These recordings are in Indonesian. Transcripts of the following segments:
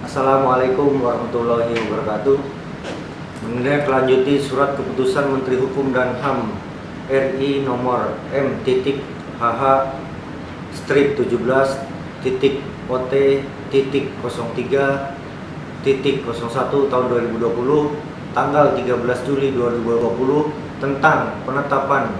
Assalamualaikum warahmatullahi wabarakatuh. Menindaklanjuti surat keputusan Menteri Hukum dan HAM RI nomor M.HH/Ot.03.01 tahun 2020 tanggal 13 Juli 2020 tentang penetapan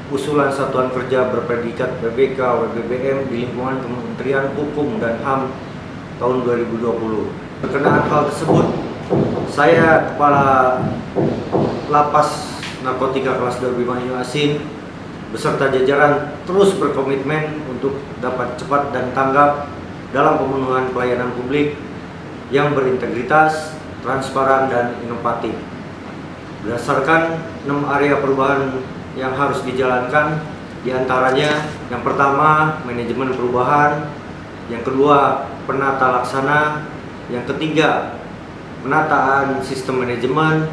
usulan satuan kerja berpredikat PBK WBBM di lingkungan Kementerian Hukum dan HAM tahun 2020. Berkenaan hal tersebut, saya Kepala Lapas Narkotika kelas 2 Banyuasin beserta jajaran terus berkomitmen untuk dapat cepat dan tanggap dalam pemenuhan pelayanan publik yang berintegritas, transparan, dan inovatif. Berdasarkan 6 area perubahan yang harus dijalankan, diantaranya yang pertama manajemen perubahan, yang kedua penata laksana, yang ketiga penataan sistem manajemen,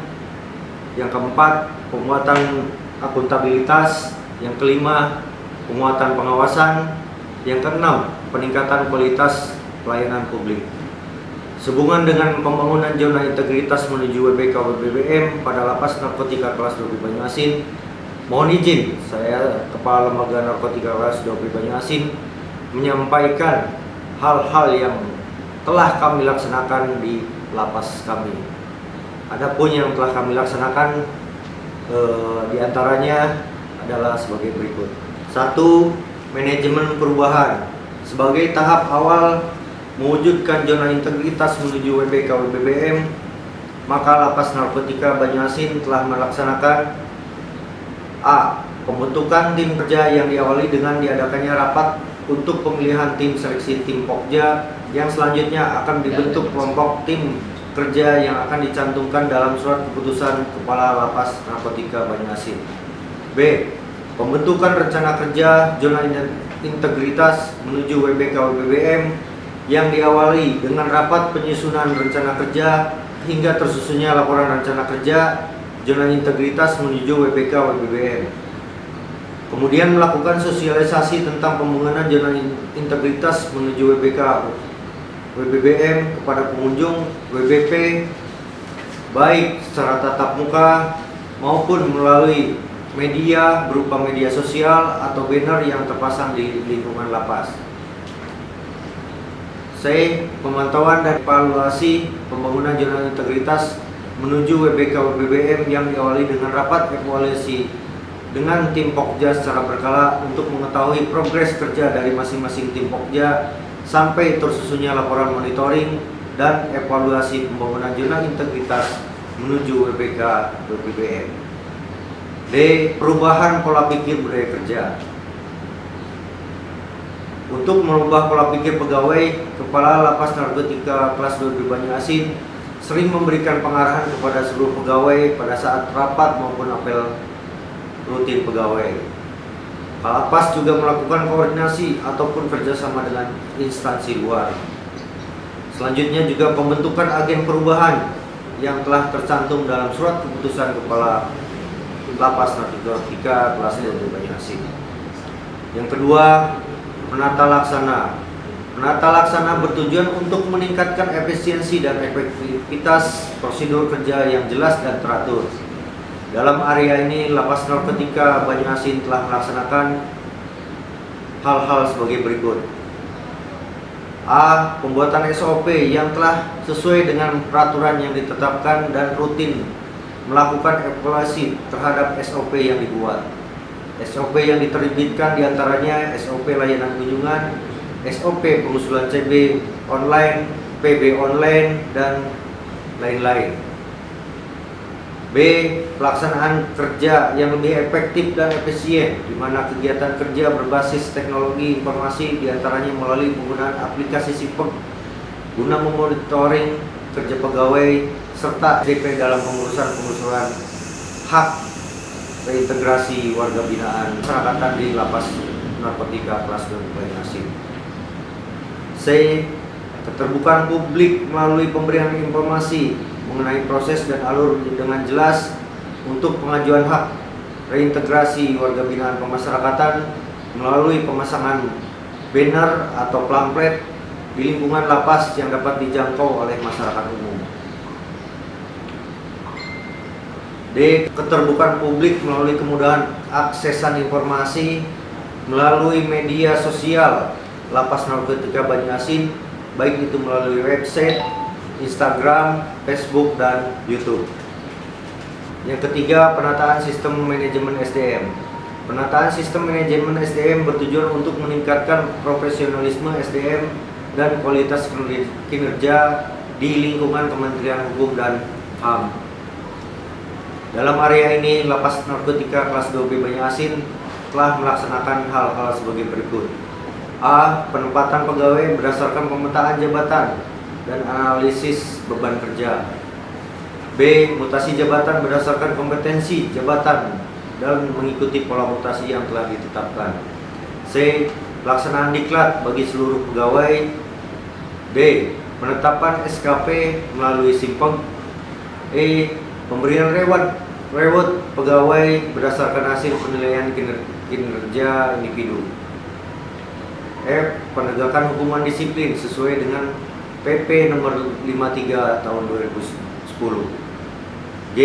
yang keempat penguatan akuntabilitas, yang kelima penguatan pengawasan, yang keenam peningkatan kualitas pelayanan publik. Sehubungan dengan pembangunan zona integritas menuju WBK WBBM pada Lapas Narkotika kelas 2 Banyuasin, mohon izin saya Kepala Lembaga Narkotika kelas 2 Banyuasin menyampaikan hal-hal yang telah kami laksanakan di lapas kami. Adapun yang telah kami laksanakan diantaranya adalah sebagai berikut. 1. Manajemen perubahan. Sebagai tahap awal mewujudkan zona integritas menuju WBK WBBM, maka Lapas Narkotika Banyuasin telah melaksanakan A. Pembentukan tim kerja yang diawali dengan diadakannya rapat untuk pemilihan tim seleksi tim Pokja yang selanjutnya akan dibentuk kelompok tim kerja yang akan dicantumkan dalam surat keputusan Kepala Lapas Narkotika Banyuasin. B. Pembentukan rencana kerja zona integritas menuju WBK WBBM yang diawali dengan rapat penyusunan rencana kerja hingga tersusunnya laporan rencana kerja zona integritas menuju WBK WBBM. Kemudian melakukan sosialisasi tentang pembangunan zona integritas menuju WBK WBBM kepada pengunjung WBP baik secara tatap muka maupun melalui media berupa media sosial atau banner yang terpasang di lingkungan lapas. C. Pemantauan dan evaluasi pembangunan zona integritas menuju WBK WBBM yang diawali dengan rapat evaluasi dengan tim Pokja secara berkala untuk mengetahui progres kerja dari masing-masing tim Pokja sampai tersusunnya laporan monitoring dan evaluasi pembangunan zona integritas menuju WBK WBBM. D. Perubahan pola pikir budaya kerja. Untuk merubah pola pikir pegawai, Kepala Lapas Narkotika kelas 2 Banyuasin sering memberikan pengarahan kepada seluruh pegawai pada saat rapat maupun apel rutin pegawai. Lapas juga melakukan koordinasi ataupun kerjasama dengan instansi luar. Selanjutnya juga pembentukan agen perubahan yang telah tercantum dalam surat keputusan Kepala Lapas Narkotika kelas 2 Banyuasin. Yang kedua, penata laksana. Penata laksana bertujuan untuk meningkatkan efisiensi dan efektivitas prosedur kerja yang jelas dan teratur. Dalam area ini, Lapas Narkotika Banyuasin telah melaksanakan hal-hal sebagai berikut. A. Pembuatan SOP yang telah sesuai dengan peraturan yang ditetapkan dan rutin melakukan evaluasi terhadap SOP yang dibuat. SOP yang diterbitkan diantaranya SOP layanan kunjungan, SOP pengusulan CB online, PB online, dan lain-lain. B. Pelaksanaan kerja yang lebih efektif dan efisien, di mana kegiatan kerja berbasis teknologi informasi diantaranya melalui penggunaan aplikasi SIPEG guna memonitoring kerja pegawai serta SDP dalam pengurusan hak reintegrasi warga binaan masyarakatan di Lapas Narkotika kelas 2 Banyuasin. C. Keterbukaan publik melalui pemberian informasi mengenai proses dan alur dengan jelas untuk pengajuan hak reintegrasi warga binaan pemasyarakatan melalui pemasangan banner atau pamflet di lingkungan lapas yang dapat dijangkau oleh masyarakat umum. D. Keterbukaan publik melalui kemudahan aksesan informasi melalui media sosial Lapas Narkotika Banyu-Asin, baik itu melalui website, Instagram, Facebook, dan YouTube. Yang ketiga, penataan sistem manajemen SDM. Penataan sistem manajemen SDM bertujuan untuk meningkatkan profesionalisme SDM dan kualitas kinerja di lingkungan Kementerian Hukum dan HAM. Dalam area ini, Lapas Narkotika kelas 2B Banyu-Asin telah melaksanakan hal-hal sebagai berikut. A. Penempatan pegawai berdasarkan pemetaan jabatan dan analisis beban kerja. B. Mutasi jabatan berdasarkan kompetensi jabatan dan mengikuti pola mutasi yang telah ditetapkan. C. Pelaksanaan diklat bagi seluruh pegawai. D. Penetapan SKP melalui simpeng. E. Pemberian reward pegawai berdasarkan hasil penilaian kinerja individu. F. Penegakan hukuman disiplin sesuai dengan PP nomor 53 tahun 2010. G.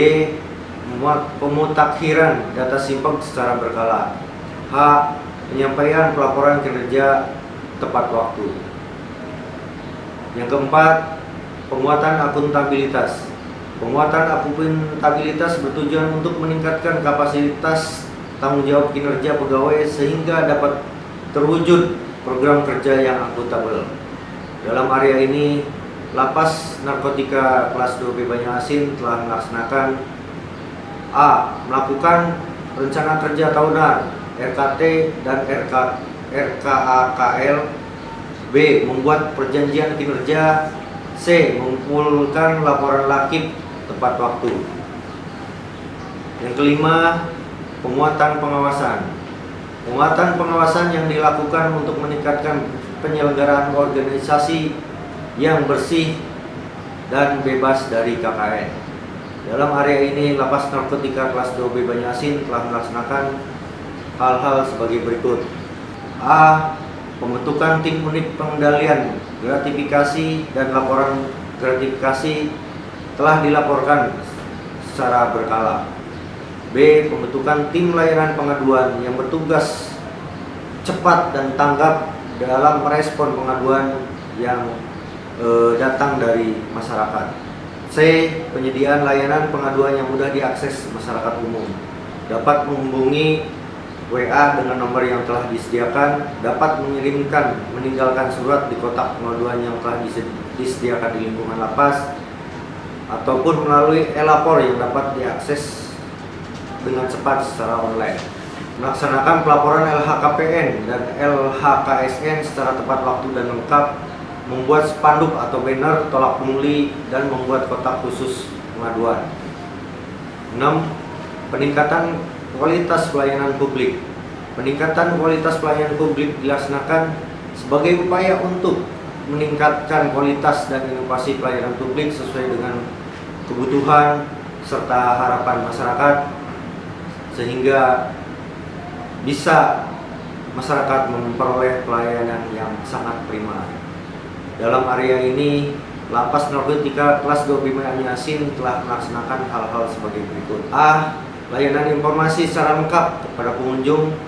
Pemutakhiran data simpeng secara berkala. H. Penyampaian pelaporan kinerja tepat waktu. Yang keempat, penguatan akuntabilitas. Penguatan akuntabilitas bertujuan untuk meningkatkan kapasitas tanggung jawab kinerja pegawai sehingga dapat terwujud program kerja yang akuntabel. Dalam area ini, Lapas Narkotika kelas 2B Banyu-Asin telah melaksanakan A. Melakukan rencana kerja tahunan RKT dan RKAKL. B. Membuat perjanjian kinerja. C. Mengumpulkan laporan lakib tepat waktu. Yang kelima, penguatan pengawasan. Penguatan pengawasan yang dilakukan untuk meningkatkan penyelenggaraan organisasi yang bersih dan bebas dari KKN. Dalam area ini, Lapas Narkotika kelas 2B Banyu-Asin telah melaksanakan hal-hal sebagai berikut. A. Pembentukan tim unit pengendalian gratifikasi dan laporan gratifikasi telah dilaporkan secara berkala. B. Pembentukan tim layanan pengaduan yang bertugas cepat dan tanggap dalam merespon pengaduan yang datang dari masyarakat. C. Penyediaan layanan pengaduan yang mudah diakses masyarakat umum. Dapat menghubungi WA dengan nomor yang telah disediakan, dapat meninggalkan surat di kotak pengaduan yang telah disediakan di lingkungan lapas, ataupun melalui e-lapor yang dapat diakses dengan cepat secara online. Melaksanakan pelaporan LHKPN dan LHKSN secara tepat waktu dan lengkap, membuat spanduk atau banner tolak pungli, dan membuat kotak khusus pengaduan. 6. Peningkatan kualitas pelayanan publik. Peningkatan kualitas pelayanan publik dilaksanakan sebagai upaya untuk meningkatkan kualitas dan inovasi pelayanan publik sesuai dengan kebutuhan serta harapan masyarakat, sehingga bisa masyarakat memperoleh pelayanan yang sangat prima. Dalam area ini, Lapas Narkotika kelas 2B Banyu-Asin telah melaksanakan hal-hal sebagai berikut. A. Layanan informasi secara lengkap kepada pengunjung.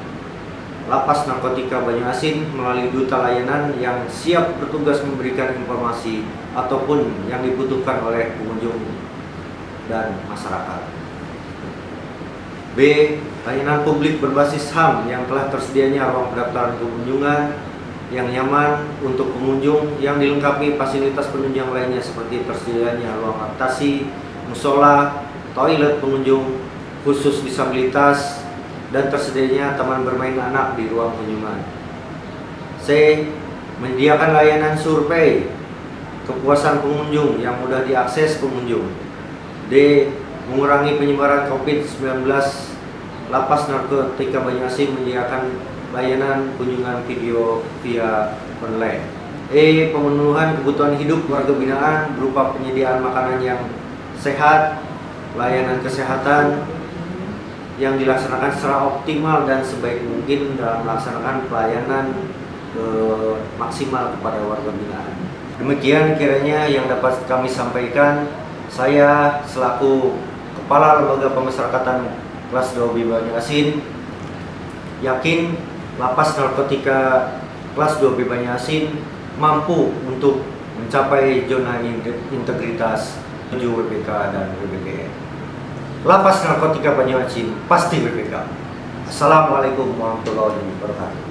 Lapas Narkotika Banyu-Asin melalui duta layanan yang siap bertugas memberikan informasi ataupun yang dibutuhkan oleh pengunjung dan masyarakat. B. Layanan publik berbasis HAM yang telah tersedianya ruang pendaftaran kunjungan yang nyaman untuk pengunjung yang dilengkapi fasilitas penunjang lainnya seperti tersedianya ruang adaptasi, musola, toilet pengunjung khusus disabilitas, dan tersedianya taman bermain anak di ruang kunjungan. C. Menyediakan layanan survei kepuasan pengunjung yang mudah diakses pengunjung. D. Mengurangi penyebaran COVID-19. Lapas Narkotika Banyu-Asin menyediakan layanan kunjungan video via online. E. Pemenuhan kebutuhan hidup warga binaan berupa penyediaan makanan yang sehat, layanan kesehatan yang dilaksanakan secara optimal dan sebaik mungkin dalam melaksanakan pelayanan maksimal kepada warga binaan. Demikian kiranya yang dapat kami sampaikan. Saya selaku Kepala Lembaga Pemasyarakatan kelas 2B Banyu-Asin yakin Lapas Narkotika kelas 2B Banyu-Asin mampu untuk mencapai zona integritas menuju WPK dan WBBM. Lapas Narkotika Banyu-Asin pasti WPK. Assalamualaikum warahmatullahi wabarakatuh.